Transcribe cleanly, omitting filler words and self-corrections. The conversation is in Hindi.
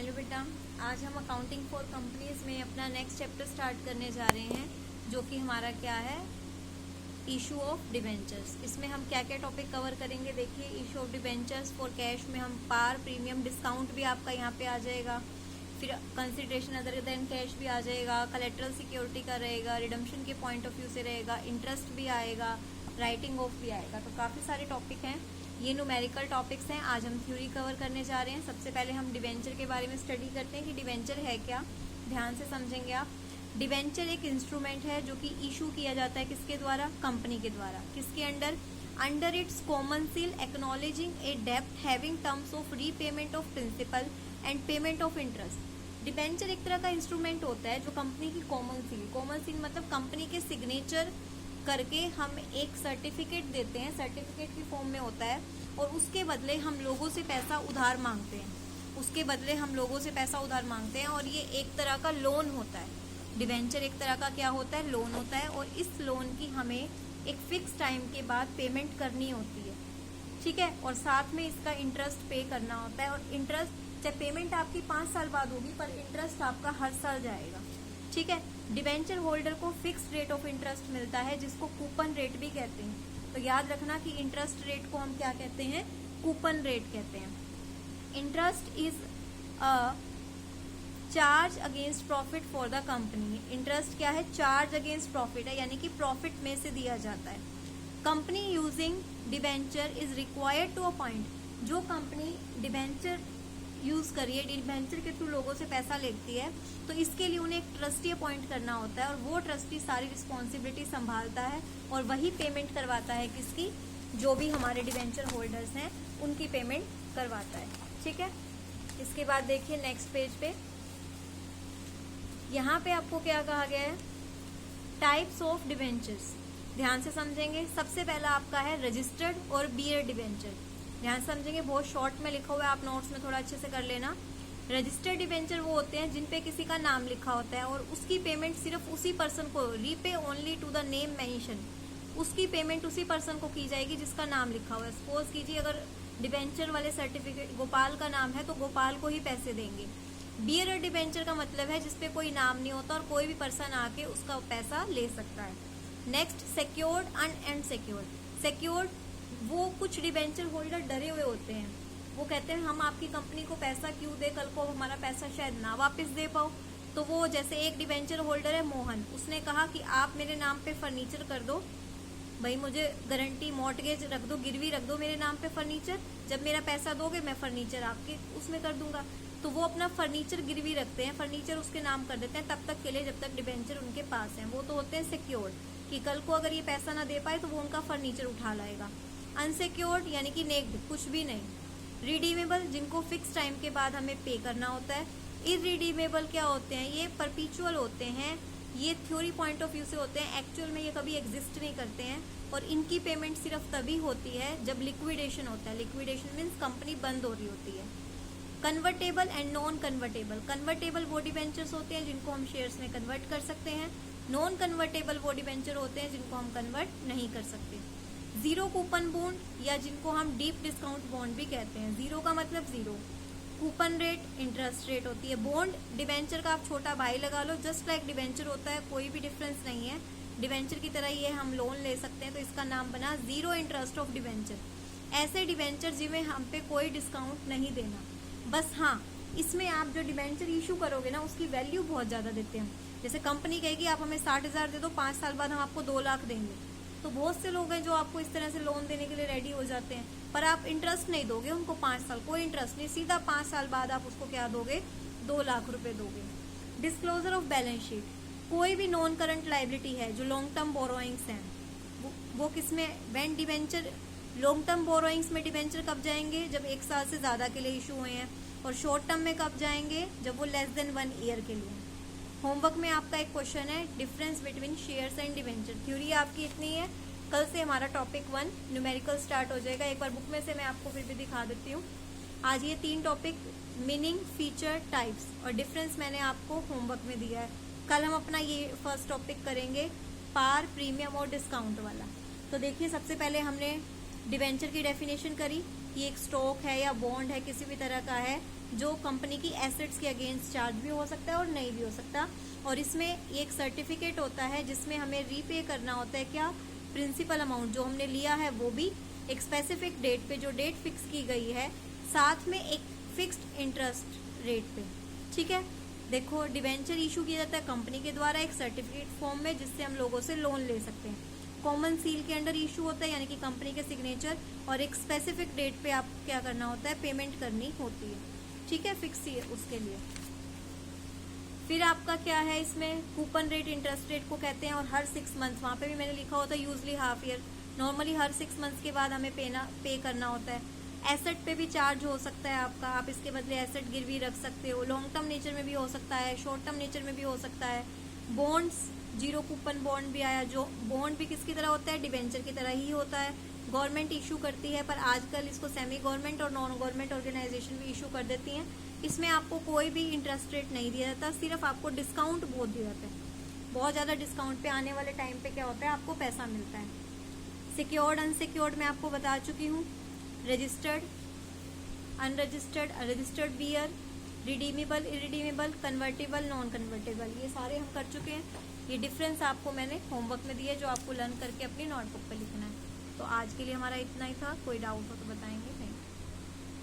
हेलो बेटा, आज हम अकाउंटिंग फॉर कंपनीज में अपना नेक्स्ट चैप्टर स्टार्ट करने जा रहे हैं, जो कि हमारा क्या है, इशू ऑफ डिबेंचर्स। इसमें हम क्या क्या टॉपिक कवर करेंगे देखिए। Issue of debentures for cash में हम पार, प्रीमियम, डिस्काउंट भी आपका यहाँ पे आ जाएगा, फिर कंसिडरेशन अदर देन कैश भी आ जाएगा, कलेक्ट्रल सिक्योरिटी का रहेगा, रिडम्पशन के पॉइंट ऑफ व्यू से रहेगा, इंटरेस्ट भी आएगा, राइटिंग ऑफ भी आएगा। तो काफ़ी सारे टॉपिक हैं, ये न्यूमेरिकल टॉपिक्स हैं। आज हम थ्योरी कवर करने जा रहे हैं। सबसे पहले हम डिवेंचर के बारे में स्टडी करते हैं कि डिवेंचर है क्या। ध्यान से समझेंगे आप। डिवेंचर एक इंस्ट्रूमेंट है जो कि इशू किया जाता है किसके द्वारा, कंपनी के द्वारा। किसके under, under its common seal acknowledging a डेब्ट having terms of repayment of principal and payment of interest. Debenture एक तरह का इंस्ट्रूमेंट होता है जो कंपनी की कॉमन सील मतलब कंपनी के सिग्नेचर करके हम एक सर्टिफिकेट देते हैं, सर्टिफिकेट की फॉर्म में होता है, और उसके बदले हम लोगों से पैसा उधार मांगते हैं, और ये एक तरह का लोन होता है। डिवेंचर एक तरह का क्या होता है, लोन होता है, और इस लोन की हमें एक फिक्स टाइम के बाद पेमेंट करनी होती है, ठीक है, और साथ में इसका इंटरेस्ट पे करना होता है। और इंटरेस्ट चाहे पेमेंट आपकी 5 साल बाद होगी, पर इंटरेस्ट आपका हर साल जाएगा, ठीक है। डिवेंचर होल्डर को फिक्स्ड रेट ऑफ इंटरेस्ट मिलता है, जिसको कूपन रेट भी कहते हैं। तो याद रखना कि इंटरेस्ट रेट को हम क्या कहते हैं, कूपन रेट कहते हैं। Interest is a charge against profit for the company. Interest क्या है, चार्ज अगेंस्ट प्रॉफिट है, यानी कि प्रॉफिट में से दिया जाता है। Company using debenture is required to appoint. जो कंपनी डिवेंचर यूज करिए, डिवेंचर के थ्रू लोगों से पैसा लेती है, तो इसके लिए उन्हें एक ट्रस्टी अपॉइंट करना होता है, और वो ट्रस्टी सारी रिस्पॉन्सिबिलिटी संभालता है और वही पेमेंट करवाता है किसकी, जो भी हमारे डिवेंचर होल्डर्स हैं उनकी पेमेंट करवाता है, ठीक है। इसके बाद देखिए नेक्स्ट पेज पे, यहाँ पे आपको क्या कहा गया है, टाइप्स ऑफ डिवेंचर्स। ध्यान से समझेंगे। सबसे पहला आपका है रजिस्टर्ड और बियर डिवेंचर। ध्यान समझेंगे, बहुत शॉर्ट में लिखा हुआ है, आप नोट्स में थोड़ा अच्छे से कर लेना। रजिस्टर्ड डिवेंचर वो होते हैं जिन पे किसी का नाम लिखा होता है और उसकी पेमेंट सिर्फ उसी पर्सन को, repay only to the name mention, उसकी पेमेंट उसी पर्सन को की जाएगी जिसका नाम लिखा हुआ है। सपोज कीजिए अगर डिवेंचर वाले सर्टिफिकेट गोपाल का नाम है तो गोपाल को ही पैसे देंगे। बियर डिवेंचर का मतलब है जिसपे कोई नाम नहीं होता और कोई भी पर्सन आके उसका पैसा ले सकता है। Next secured and unsecured. Secured वो कुछ डिवेंचर होल्डर डरे हुए होते हैं, वो कहते हैं हम आपकी कंपनी को पैसा क्यों दे, कल को हमारा पैसा शायद ना वापस दे पाओ। तो वो जैसे एक डिवेंचर होल्डर है मोहन, उसने कहा कि आप मेरे नाम पे फर्नीचर कर दो, भाई मुझे गारंटी मॉर्टगेज रख दो, गिरवी रख दो मेरे नाम पे फर्नीचर, जब मेरा पैसा दोगे मैं फर्नीचर आपके उसमें कर दूंगा। तो वो अपना फर्नीचर गिरवी रखते हैं, फर्नीचर उसके नाम कर देते हैं तब तक के लिए जब तक डिवेंचर उनके पास है। वो तो होते हैं सिक्योर्ड, कि कल को अगर ये पैसा ना दे पाए तो वो उनका फर्नीचर उठा लाएगा। अनसिक्योर्ड यानी कि नेक्ड, कुछ भी नहीं। रिडीमेबल, जिनको फिक्स टाइम के बाद हमें पे करना होता है। इरिडीमेबल क्या होते हैं, ये परपिचुअल होते हैं, ये थ्योरी पॉइंट ऑफ व्यू से होते हैं, एक्चुअल में ये कभी एग्जिस्ट नहीं करते हैं, और इनकी पेमेंट सिर्फ तभी होती है जब लिक्विडेशन होता है। लिक्विडेशन मीन्स कंपनी बंद हो रही होती है। Convertible and non convertible. Convertible वो डिवेंचर्स होते हैं जिनको हम शेयर्स में कन्वर्ट कर सकते हैं। नॉन कन्वर्टेबल वो डिवेंचर होते हैं जिनको हम कन्वर्ट नहीं कर सकते। जीरो कूपन बॉन्ड, या जिनको हम डीप डिस्काउंट बॉन्ड भी कहते हैं। जीरो का मतलब zero, coupon rate interest rate होती है। बॉन्ड डिवेंचर का आप छोटा भाई लगा लो, जस्ट लाइक डिवेंचर होता है, कोई भी डिफरेंस नहीं है। डिवेंचर की तरह ये हम लोन ले सकते हैं, तो इसका नाम बना जीरो इंटरेस्ट ऑफ डिवेंचर। ऐसे डिवेंचर जिनमें हम पे कोई डिस्काउंट नहीं देना, बस हाँ इसमें आप जो डिवेंचर इशू करोगे ना उसकी वैल्यू बहुत ज़्यादा देते हैं। जैसे कंपनी कहेगी आप हमें 60,000 दे दो, 5 साल बाद हम आपको 2 लाख देंगे, तो बहुत से लोग हैं जो आपको इस तरह से लोन देने के लिए रेडी हो जाते हैं, पर आप इंटरेस्ट नहीं दोगे उनको 5 साल, कोई इंटरेस्ट नहीं, सीधा 5 साल बाद आप उसको क्या दोगे, 2 लाख रुपए दोगे। डिस्क्लोजर ऑफ बैलेंस शीट, कोई भी नॉन करंट लाइबिलिटी है जो लॉन्ग टर्म बोरोइंग्स हैं, वो किसमें, when debenture, long term borrowings में डिवेंचर कब जाएंगे, जब 1 साल से ज़्यादा के लिए इशू हुए हैं, और शॉर्ट टर्म में कब जाएंगे, जब वो लेस देन 1 ईयर के लिए। होमवर्क में आपका एक क्वेश्चन है, difference between shares and debenture. Theory आपकी इतनी है, कल से हमारा टॉपिक 1 न्यूमेरिकल स्टार्ट हो जाएगा। एक बार बुक में से मैं आपको फिर भी दिखा देती हूँ। आज ये 3 टॉपिक, मीनिंग, फीचर, टाइप्स और डिफरेंस मैंने आपको होमवर्क में दिया है। कल हम अपना ये फर्स्ट टॉपिक करेंगे, पार, प्रीमियम और डिस्काउंट वाला। तो देखिए सबसे पहले हमने डिवेंचर की डेफिनेशन करी, ये एक स्टॉक है या बॉन्ड है, किसी भी तरह का है जो कंपनी की एसेट्स के अगेंस्ट चार्ज भी हो सकता है और नहीं भी हो सकता। और इसमें एक सर्टिफिकेट होता है जिसमें हमें रीपे करना होता है क्या, प्रिंसिपल अमाउंट जो हमने लिया है वो भी एक स्पेसिफिक डेट पे, जो डेट फिक्स की गई है, साथ में एक फिक्स्ड इंटरेस्ट रेट पे। ठीक है, देखो डिवेंचर इशू किया जाता है कंपनी के द्वारा एक सर्टिफिकेट फॉर्म में, जिससे हम लोगों से लोन ले सकते हैं। कॉमन सील के अंडर इशू होता है, यानी कि कंपनी के सिग्नेचर, और एक स्पेसिफिक डेट पे आपको क्या करना होता है, पेमेंट करनी होती है। ठीक है, फिक्स ही है उसके लिए। फिर आपका क्या है इसमें, कूपन रेट, इंटरेस्ट रेट को कहते हैं। और हर 6 मंथ, वहाँ पे भी मैंने लिखा होता है यूजली हाफ ईयर, नॉर्मली हर 6 मंथ्स के बाद हमें पे करना होता है। एसेट पे भी चार्ज हो सकता है आपका, आप इसके बदले एसेट गिरवी रख सकते हो, लॉन्ग टर्म नेचर में भी हो सकता है, शॉर्ट टर्म नेचर में भी हो सकता है। बॉन्ड्स, जीरो कूपन बॉन्ड भी आया, जो बॉन्ड भी किसकी तरह होता है, डिबेंचर की तरह ही होता है। गवर्नमेंट इशू करती है, पर आजकल इसको सेमी गवर्नमेंट और नॉन गवर्नमेंट ऑर्गेनाइजेशन भी इशू कर देती हैं। इसमें आपको कोई भी इंटरेस्ट रेट नहीं दिया जाता, सिर्फ आपको डिस्काउंट बहुत दिया जाता है। बहुत ज़्यादा डिस्काउंट पे आने वाले टाइम पे क्या होता है, आपको पैसा मिलता है। सिक्योर्ड, अनसिक्योर्ड मैं आपको बता चुकी हूँ। Registered, unregistered, registered bearer, redeemable, irredeemable, convertible, non convertible, ये सारे हम कर चुके हैं। ये डिफरेंस आपको मैंने होमवर्क में दिया है, जो आपको लर्न करके अपनी नोटबुक पे लिखना है। तो आज के लिए हमारा इतना ही था, कोई डाउट हो तो बताएंगे। Thank you.